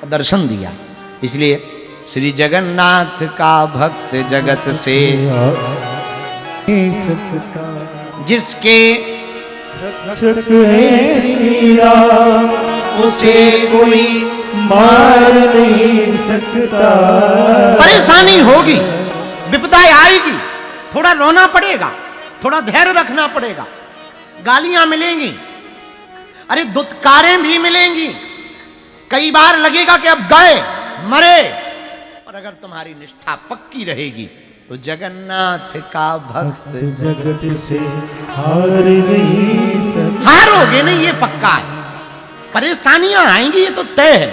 दर्शन दिया। इसलिए श्री जगन्नाथ का भक्त जगत से जिसके रक्षक है श्री राम, उसे कोई मार नहीं सकता। परेशानी होगी, विपदाएं आएगी, थोड़ा रोना पड़ेगा, थोड़ा धैर्य रखना पड़ेगा, गालियां मिलेंगी, अरे दुत्कारें भी मिलेंगी, कई बार लगेगा कि अब गए मरे, और अगर तुम्हारी निष्ठा पक्की रहेगी तो जगन्नाथ का भक्त जगत से हार नहीं सकता। हारोगे नहीं, ये पक्का है। परेशानियां आएंगी, ये तो तय है,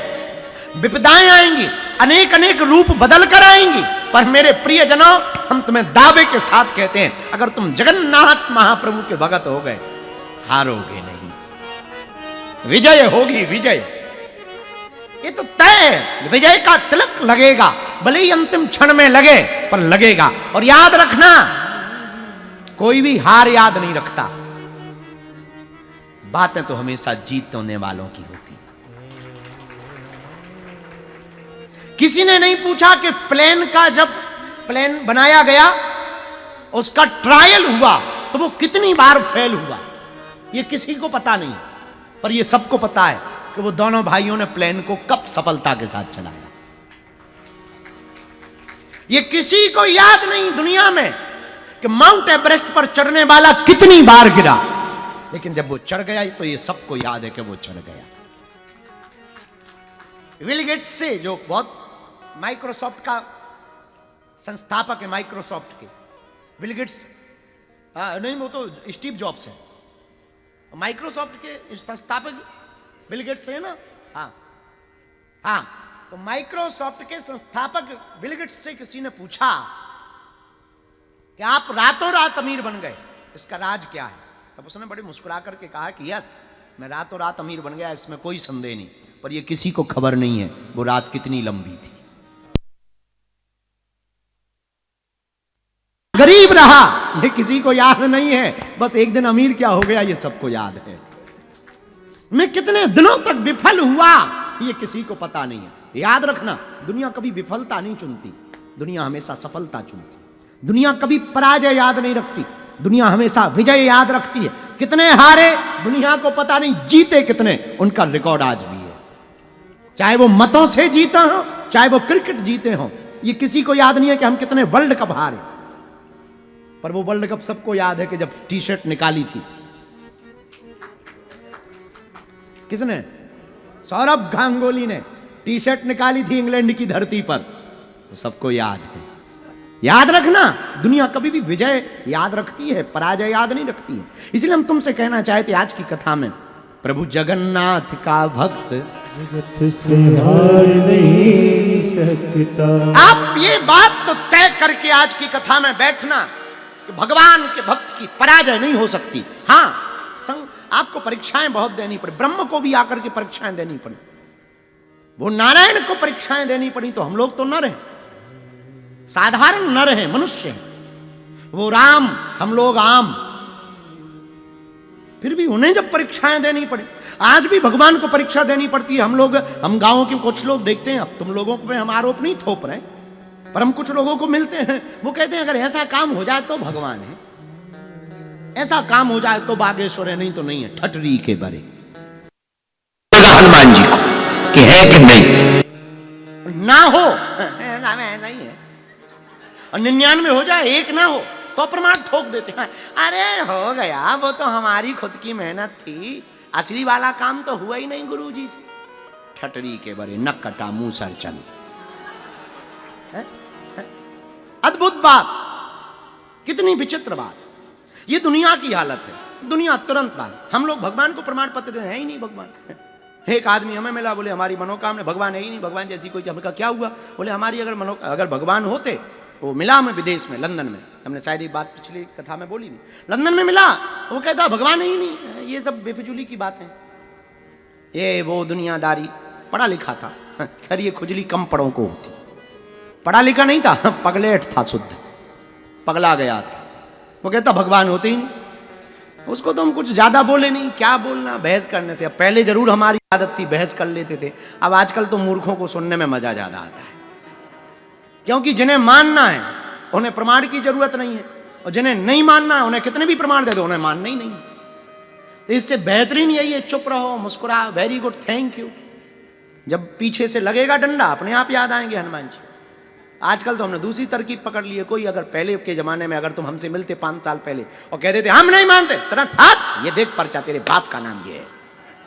विपदाएं आएंगी, अनेक अनेक रूप बदल कर आएंगी, पर मेरे प्रियजनों, हम तुम्हें दावे के साथ कहते हैं, अगर तुम जगन्नाथ महाप्रभु के भगत हो गए, हारोगे नहीं, विजय होगी, विजय, ये तो तय है। विजय का तिलक लगेगा, भले ही अंतिम क्षण में लगे, पर लगेगा। और याद रखना, कोई भी हार याद नहीं रखता, बातें तो हमेशा जीतने वालों की होती। किसी ने नहीं पूछा कि प्लेन का, जब प्लेन बनाया गया, उसका ट्रायल हुआ तो वो कितनी बार फेल हुआ, ये किसी को पता नहीं, पर ये सबको पता है कि वो दोनों भाइयों ने प्लेन को कब सफलता के साथ चलाया। ये किसी को याद नहीं दुनिया में कि माउंट एवरेस्ट पर चढ़ने वाला कितनी बार गिरा, लेकिन जब वो चढ़ गया तो ये सबको याद है कि वो चढ़ गया। बिल गेट्स से, जो बहुत माइक्रोसॉफ्ट का संस्थापक है, माइक्रोसॉफ्ट के बिल गेट्स, नहीं वो तो स्टीव जॉब्स है, माइक्रोसॉफ्ट के संस्थापक बिल गेट्स है ना। हाँ, तो माइक्रोसॉफ्ट के संस्थापक बिल गेट्स से किसी ने पूछा कि आप रातों रात अमीर बन गए, इसका राज क्या है? तब उसने बड़ी मुस्कुरा करके कहा कि यस, मैं रातों रात अमीर बन गया, इसमें कोई संदेह नहीं, पर यह किसी को खबर नहीं है वो रात कितनी लंबी थी। गरीब रहा, ये किसी को याद नहीं है, बस एक दिन अमीर क्या हो गया ये सबको याद है। मैं कितने दिनों तक विफल हुआ ये किसी को पता नहीं है। याद रखना, दुनिया कभी विफलता नहीं चुनती, दुनिया हमेशा सफलता चुनती। दुनिया कभी पराजय याद नहीं रखती, दुनिया हमेशा विजय याद रखती है। कितने हारे दुनिया को पता नहीं, जीते कितने उनका रिकॉर्ड आज भी है। चाहे वो मतों से जीता हो, चाहे वो क्रिकेट जीते हो, ये किसी को याद नहीं है कि हम कितने वर्ल्ड कप हारे। पर वो वर्ल्ड कप सबको याद है कि जब टी शर्ट निकाली थी किसने? सौरभ गांगुली ने टी शर्ट निकाली थी इंग्लैंड की धरती पर, वो सबको याद है। याद रखना, दुनिया कभी भी विजय याद रखती है, पराजय याद नहीं रखती है। इसलिए हम तुमसे कहना चाहते आज की कथा में, प्रभु जगन्नाथ का भक्त जगत से हार नहीं सकता। आप ये बात तो तय करके आज की कथा में बैठना कि भगवान के भक्त की पराजय नहीं हो सकती। हाँ, आपको परीक्षाएं बहुत देनी पड़ी, ब्रह्म को भी आकर के परीक्षाएं देनी पड़ी, वो नारायण को परीक्षाएं देनी पड़ी, तो हम लोग तो नर हैं, साधारण नर हैं, मनुष्य हैं। वो राम, हम लोग आम, फिर भी उन्हें जब परीक्षाएं देनी पड़ी, आज भी भगवान को परीक्षा देनी पड़ती है। हम गांवों के कुछ लोग देखते हैं, अब तुम लोगों पे हम आरोप नहीं थोप रहे, पर हम कुछ लोगों को मिलते हैं, वो कहते हैं अगर ऐसा काम हो जाए तो भगवान है, ऐसा काम हो जाए तो बागेश्वर है, नहीं तो नहीं है। ठटरी के बरे हनुमान जी को कि है कि नहीं, ना हो ऐसा ही है, और 99 हो जाए, एक ना हो तो प्रमाण ठोक देते हैं। अरे हो गया, वो तो हमारी खुद की मेहनत थी, असली वाला काम तो हुआ ही नहीं गुरु जी से। ठटरी के बरे नक कटा मुंह सर चंद। अद्भुत बात, कितनी विचित्र बात, ये दुनिया की हालत है। दुनिया तुरंत बात, हम लोग भगवान को प्रमाण पत्र देते हैं, ही नहीं भगवान। एक आदमी हमें मिला, बोले हमारी मनोकामना, भगवान है ही नहीं, भगवान जैसी कोई। हमने कहा क्या हुआ? बोले हमारी अगर भगवान होते, वो मिला हमें विदेश में, लंदन में, हमने शायद ये बात पिछली कथा में बोली थी, लंदन में मिला, वो कहता भगवान ही नहीं, ये सब बेफिजूली की बात है, ये वो दुनियादारी। पढ़ा लिखा था, खैर ये खुजली कम पढ़ों को होती, पढ़ा लिखा नहीं था, पगलेट था, शुद्ध पगला गया था। वो कहता भगवान होते ही नहीं। उसको तो हम कुछ ज्यादा बोले नहीं, क्या बोलना बहस करने से। अब पहले जरूर हमारी आदत थी, बहस कर लेते थे। अब आजकल तो मूर्खों को सुनने में मजा ज्यादा आता है, क्योंकि जिन्हें मानना है उन्हें प्रमाण की जरूरत नहीं है, और जिन्हें नहीं मानना है उन्हें कितने भी प्रमाण दे दो उन्हें मानना ही नहीं। तो इससे बेहतरीन यही है, चुप रहो, मुस्कुराओ, वेरी गुड, थैंक यू। जब पीछे से लगेगा डंडा अपने आप याद आएंगे हनुमान जी। आजकल तो हमने दूसरी तरकीब पकड़ ली है। कोई अगर पहले के जमाने में अगर तुम हमसे मिलते 5 साल पहले और कह देते हम नहीं मानते, तुरंत हाथ, ये देख पर्चा, तेरे बाप का नाम ये है,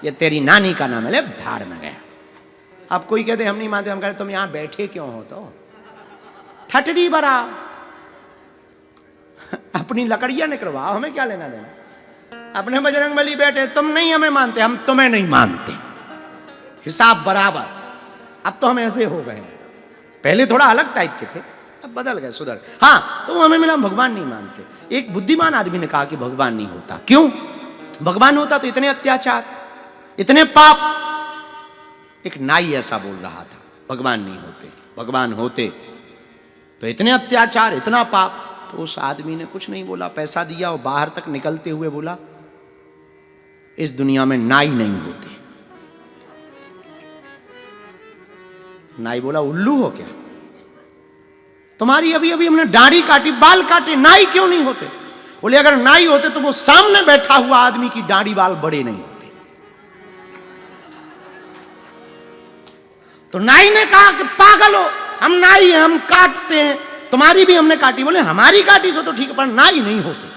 ये तेरी नानी का नाम है, ले भाड़ में गया। अब कोई कहते हम नहीं मानते, हम कहते तुम यहां बैठे क्यों हो, तो ठटरी बरा अपनी लकड़ियां निकलवाओ, हमें क्या लेना देना। अपने बजरंगबली बैठे, तुम नहीं हमें मानते, हम तुम्हें नहीं मानते, हिसाब बराबर। अब तो हम ऐसे हो गए, पहले थोड़ा अलग टाइप के थे, अब बदल गए, सुधर। हाँ, तो हमें मिला भगवान नहीं मानते। एक बुद्धिमान आदमी ने कहा कि भगवान नहीं होता। क्यों? भगवान होता तो इतने अत्याचार, इतने पाप। एक नाई ऐसा बोल रहा था, भगवान नहीं होते, भगवान होते तो इतने अत्याचार, इतना पाप। तो उस आदमी ने कुछ नहीं बोला, पैसा दिया और बाहर तक निकलते हुए बोला इस दुनिया में नाई नहीं होते। नाई बोला उल्लू हो क्या, तुम्हारी अभी अभी हमने दाढ़ी काटी, बाल काटे, नाई क्यों नहीं होते? बोले अगर नाई होते तो वो सामने बैठा हुआ आदमी की दाढ़ी बाल बड़े नहीं होते। तो नाई ने कहा कि पागल हो, हम नाई हैं, हम काटते हैं, तुम्हारी भी हमने काटी। बोले हमारी काटी सो तो ठीक है, पर नाई नहीं होते।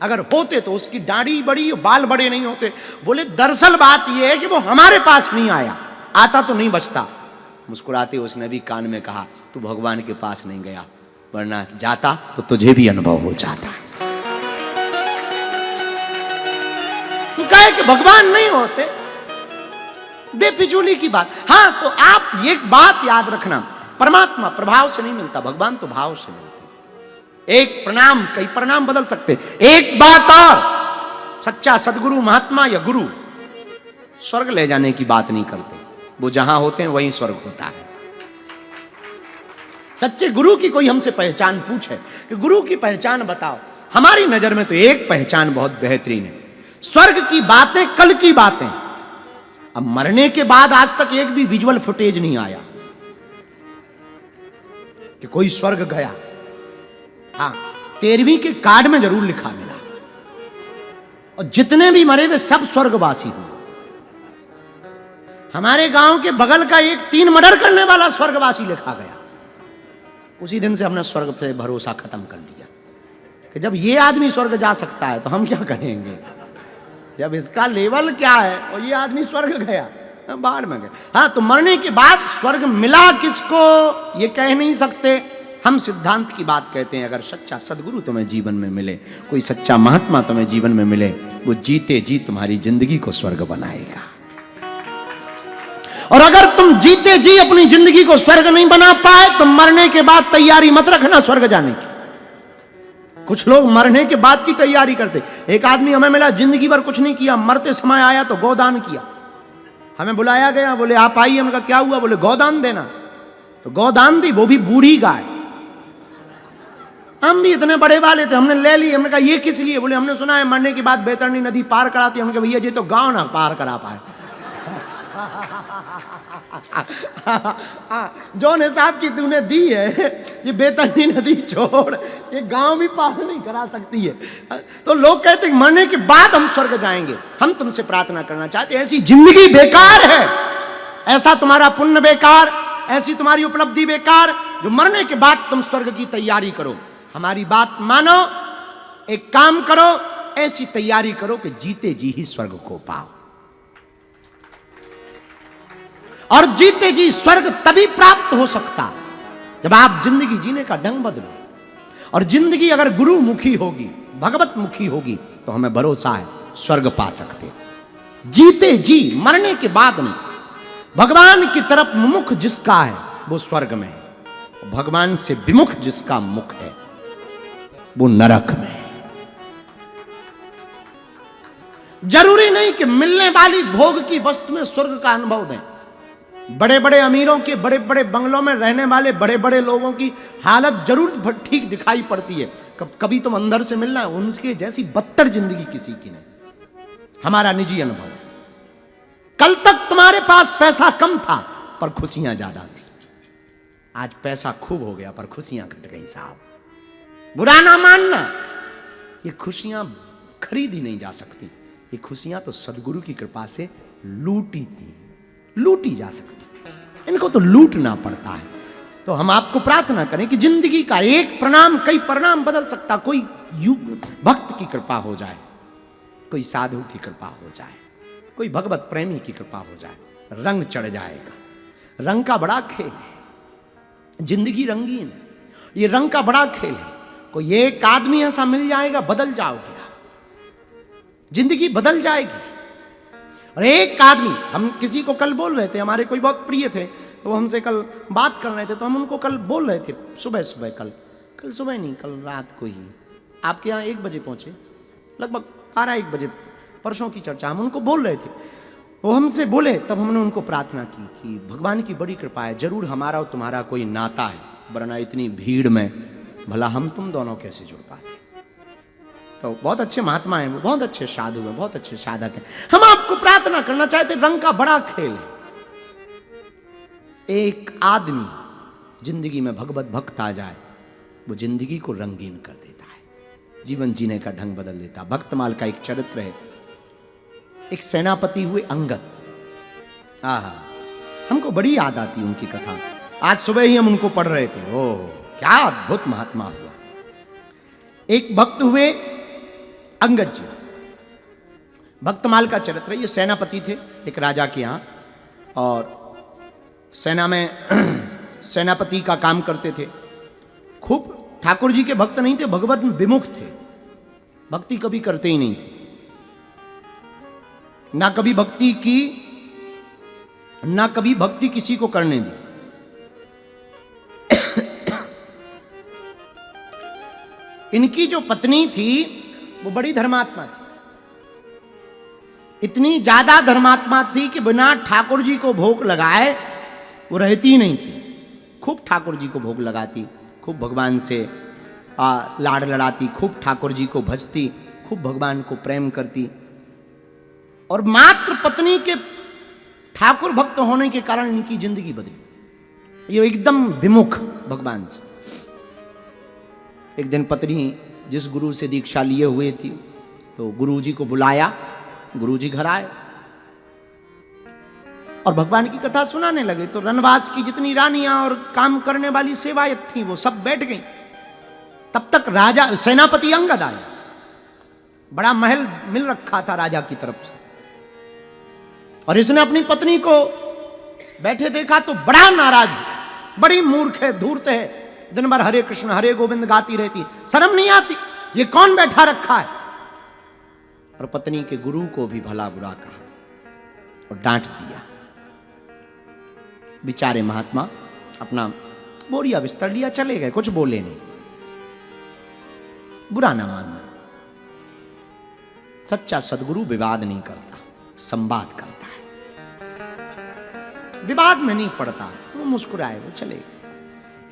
अगर होते तो उसकी दाढ़ी बड़ी, बाल बड़े नहीं होते। बोले दरअसल बात यह है कि वो हमारे पास नहीं आया, आता तो नहीं बचता। मुस्कुराते उसने भी कान में कहा तू भगवान के पास नहीं गया, वरना जाता तो तुझे भी अनुभव हो जाता। तू कहे कि भगवान नहीं होते, बेफिजूली की बात। हां, तो आप एक बात याद रखना, परमात्मा प्रभाव से नहीं मिलता, भगवान तो भाव से मिलते। एक प्रणाम, कई प्रणाम बदल सकते। एक बात और, सच्चा सदगुरु महात्मा या गुरु स्वर्ग ले जाने की बात नहीं करते, वो जहां होते हैं वहीं स्वर्ग होता है। सच्चे गुरु की कोई हमसे पहचान पूछे कि गुरु की पहचान बताओ, हमारी नजर में तो एक पहचान बहुत बेहतरीन है, स्वर्ग की बातें कल की बातें। अब मरने के बाद आज तक एक भी विजुअल फुटेज नहीं आया कि कोई स्वर्ग गया। हाँ, 13वीं के कार्ड में जरूर लिखा मिला, और जितने भी मरे वे सब स्वर्गवासी हुए। हमारे गांव के बगल का एक 3 मर्डर करने वाला स्वर्गवासी लिखा गया। उसी दिन से हमने स्वर्ग पे भरोसा खत्म कर दिया कि जब ये आदमी स्वर्ग जा सकता है तो हम क्या करेंगे, जब इसका लेवल क्या है, और ये आदमी स्वर्ग गया, बाहर में गया। हाँ, तो मरने के बाद स्वर्ग मिला किसको ये कह नहीं सकते, हम सिद्धांत की बात कहते हैं। अगर सच्चा सदगुरु तुम्हें जीवन में मिले, कोई सच्चा महात्मा तुम्हें जीवन में मिले, वो जीते जी तुम्हारी जिंदगी को स्वर्ग बनाएगा। और अगर तुम जीते जी अपनी जिंदगी को स्वर्ग नहीं बना पाए तो मरने के बाद तैयारी मत रखना स्वर्ग जाने की। कुछ लोग मरने के बाद की तैयारी करते। एक आदमी हमें मिला, जिंदगी भर कुछ नहीं किया, मरते समय आया तो गोदान किया। हमें बुलाया गया, बोले आप आइए। हमने कहा क्या हुआ? बोले गोदान देना। तो गोदान दी, वो भी बूढ़ी गाय। हम भी इतने बड़े वाले थे, हमने ले ली। हमने कहा ये किस लिए? बोले हमने सुना है मरने के बाद बैतरणी नदी पार कराती। हमने कहा भैया जी तो गांव ना पार करा पाए। जौन हिसाब की तूने दी है, ये बैतरणी नदी छोड़, ये गांव भी पार नहीं करा सकती है। तो लोग कहते हैं मरने के बाद हम स्वर्ग जाएंगे। हम तुमसे प्रार्थना करना चाहते हैं, ऐसी जिंदगी बेकार है, ऐसा तुम्हारा पुण्य बेकार, ऐसी तुम्हारी उपलब्धि बेकार, जो मरने के बाद तुम स्वर्ग की तैयारी करो। हमारी बात मानो, एक काम करो, ऐसी तैयारी करो कि जीते जी ही स्वर्ग को पाओ। और जीते जी स्वर्ग तभी प्राप्त हो सकता जब आप जिंदगी जीने का ढंग बदलो। और जिंदगी अगर गुरु मुखी होगी, भगवत मुखी होगी, तो हमें भरोसा है स्वर्ग पा सकते। जीते जी, मरने के बाद नहीं। भगवान की तरफ मुख जिसका है वो स्वर्ग में है, भगवान से विमुख जिसका मुख है वो नरक में है। जरूरी नहीं कि मिलने वाली भोग की वस्तु में स्वर्ग का अनुभव दें। बड़े बड़े अमीरों के बड़े बड़े बंगलों में रहने वाले बड़े बड़े लोगों की हालत जरूर ठीक दिखाई पड़ती है। कभी तुम अंदर से मिलना, उनके जैसी बदतर जिंदगी किसी की नहीं। हमारा निजी अनुभव, कल तक तुम्हारे पास पैसा कम था पर खुशियां ज्यादा थी, आज पैसा खूब हो गया पर खुशियां घट गई साहब। बुरा ना मानना, ये खुशियां खरीदी नहीं जा सकती, ये खुशियां तो सदगुरु की कृपा से लूटी जा सकती, इनको तो लूटना पड़ता है। तो हम आपको प्रार्थना करें कि जिंदगी का एक प्रणाम कई परिणाम बदल सकता। कोई भक्त की कृपा हो जाए, कोई साधु की कृपा हो जाए, कोई भगवत प्रेमी की कृपा हो जाए, रंग चढ़ जाएगा। रंग का बड़ा खेल है, जिंदगी रंगीन है, ये रंग का बड़ा खेल है। कोई एक आदमी ऐसा मिल जाएगा, बदल जाओगे आप, जिंदगी बदल जाएगी। और एक आदमी, हम किसी को कल बोल रहे थे, हमारे कोई बहुत प्रिय थे, तो वो हमसे कल बात कर रहे थे, तो हम उनको कल बोल रहे थे सुबह सुबह, कल सुबह नहीं, कल रात को ही आपके यहाँ 1 बजे पहुंचे, लगभग 12-1 बजे, परसों की चर्चा हम उनको बोल रहे थे। वो हमसे बोले, तब हमने उनको प्रार्थना की कि भगवान की बड़ी कृपा है, जरूर हमारा और तुम्हारा कोई नाता है, वरना इतनी भीड़ में भला हम तुम दोनों कैसे जुड़ पाते। तो बहुत अच्छे महात्मा हैं, बहुत अच्छे साधु हैं, बहुत अच्छे साधक हैं। हम आपको प्रार्थना करना चाहते, रंग का बड़ा खेल है। एक आदमी जिंदगी में भगवत भक्त आ जाए, वो जिंदगी को रंगीन कर देता है, जीवन जीने का ढंग बदल देता है। भक्तमाल का एक चरित्र है, एक सेनापति हुए अंगद। हमको बड़ी याद आती उनकी कथा, आज सुबह ही हम उनको पढ़ रहे थे। ओह क्या अद्भुत महात्मा हुआ। एक भक्त हुए अंगद जी, भक्तमाल का चरित्र। ये सेनापति थे एक राजा के यहाँ, और सेना में सेनापति का काम करते थे। खूब ठाकुर जी के भक्त नहीं थे, भगवत विमुख थे, भक्ति कभी करते ही नहीं थे, ना कभी भक्ति की, ना कभी भक्ति किसी को करने दी। इनकी जो पत्नी थी वो बड़ी धर्मात्मा थी, इतनी ज्यादा धर्मात्मा थी कि बिना ठाकुर जी को भोग लगाए वो रहती नहीं थी। खूब ठाकुर जी को भोग लगाती, खूब भगवान से लाड़ लड़ाती, खूब ठाकुर जी को भजती, खूब भगवान को प्रेम करती। और मात्र पत्नी के ठाकुर भक्त होने के कारण इनकी जिंदगी बदली, ये एकदम विमुख भगवान से। एक दिन पत्नी जिस गुरु से दीक्षा लिए हुए थी, तो गुरु जी को बुलाया, गुरु जी घर आए और भगवान की कथा सुनाने लगे। तो रनवास की जितनी रानियां और काम करने वाली सेवायत थी वो सब बैठ गई। तब तक राजा सेनापति अंगद आया, बड़ा महल मिल रखा था राजा की तरफ से, और इसने अपनी पत्नी को बैठे देखा तो बड़ा नाराज हुआ। बड़ी मूर्ख है, धूर्त है, दिन भर हरे कृष्ण हरे गोविंद गाती रहती, शर्म नहीं आती, ये कौन बैठा रखा है। और पत्नी के गुरु को भी भला बुरा कहा और डांट दिया। बेचारे महात्मा अपना बोरिया बिस्तर लिया चले गए, कुछ बोले नहीं। बुरा ना मानना, सच्चा सदगुरु विवाद नहीं करता, संवाद करता है, विवाद में नहीं पड़ता। वो मुस्कुराए, वो चले गए।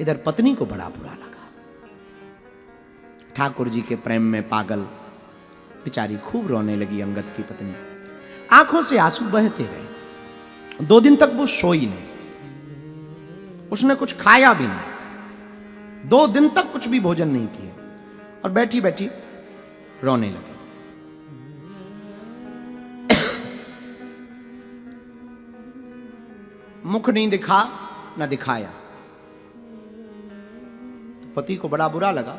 इधर पत्नी को बड़ा बुरा लगा, ठाकुर जी के प्रेम में पागल, बेचारी खूब रोने लगी। अंगद की पत्नी आंखों से आंसू बहते गए। 2 दिन तक वो सोई नहीं, उसने कुछ खाया भी नहीं, 2 दिन तक कुछ भी भोजन नहीं किया, और बैठी बैठी रोने लगी। मुख नहीं दिखा ना दिखाया। तो पति को बड़ा बुरा लगा,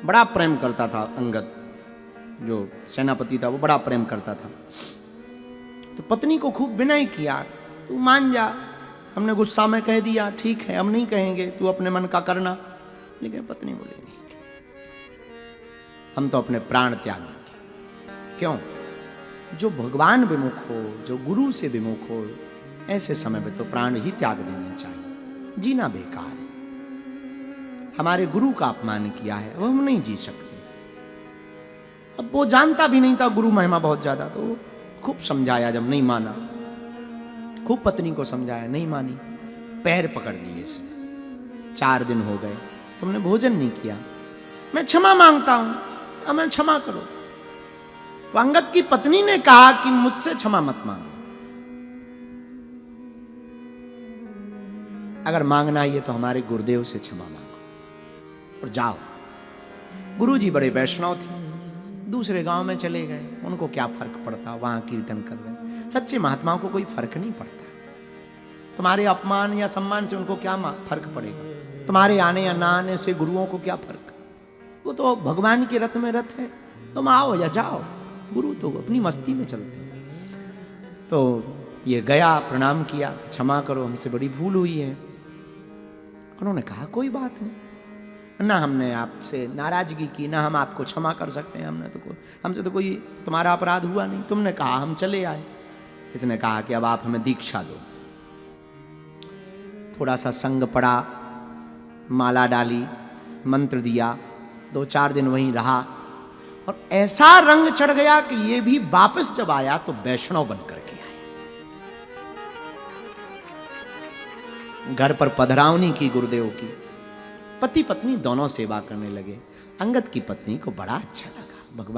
बड़ा प्रेम करता था अंगद, जो सेनापति था वो बड़ा प्रेम करता था। तो पत्नी को खूब विनय किया, तू मान जा, हमने गुस्सा में कह दिया, ठीक है हम नहीं कहेंगे, तू अपने मन का करना। लेकिन पत्नी बोली नहीं, हम तो अपने प्राण त्यागेंगे। क्यों? जो भगवान विमुख हो, जो गुरु से विमुख हो, ऐसे समय में तो प्राण ही त्याग देने चाहिए, जीना बेकार है। हमारे गुरु का अपमान किया है, वो हम नहीं जी सकते। अब वो जानता भी नहीं था गुरु महिमा बहुत ज्यादा, तो खूब समझाया, जब नहीं माना खूब पत्नी को समझाया, नहीं मानी, पैर पकड़ लिए इसे। 4 दिन हो गए, तुमने भोजन नहीं किया, मैं क्षमा मांगता हूं, हमें क्षमा करो। तो अंगद की पत्नी ने कहा कि मुझसे क्षमा मत मांगो, अगर मांगना है तो हमारे गुरुदेव से क्षमा मांगो और जाओ। गुरुजी बड़े वैष्णव थे, दूसरे गांव में चले गए, उनको क्या फर्क पड़ता, वहां कीर्तन कर रहे। सच्चे महात्माओं को कोई फर्क नहीं पड़ता, तुम्हारे अपमान या सम्मान से उनको क्या फर्क पड़ेगा, तुम्हारे आने या ना आने से गुरुओं को क्या फर्क, वो तो भगवान के रथ में रथ है, तुम आओ या जाओ, गुरु तो अपनी मस्ती में चलते हैं। तो ये गया, प्रणाम किया, क्षमा करो, हमसे बड़ी भूल हुई है। उन्होंने कहा कोई बात नहीं, ना हमने आपसे नाराजगी की, ना हम आपको क्षमा कर सकते हैं, हमसे तो कोई तुम्हारा अपराध हुआ नहीं, तुमने कहा हम चले आए। इसने कहा कि अब आप हमें दीक्षा दो। थोड़ा सा संग पड़ा, माला डाली, मंत्र दिया, 2-4 दिन वहीं रहा और ऐसा रंग चढ़ गया कि ये भी वापस जब आया तो वैष्णव बनकर के आया। घर पर पधरावनी की गुरुदेव की, पति पत्नी दोनों सेवा करने लगे। अंगद की पत्नी को बड़ा अच्छा लगा, भगवान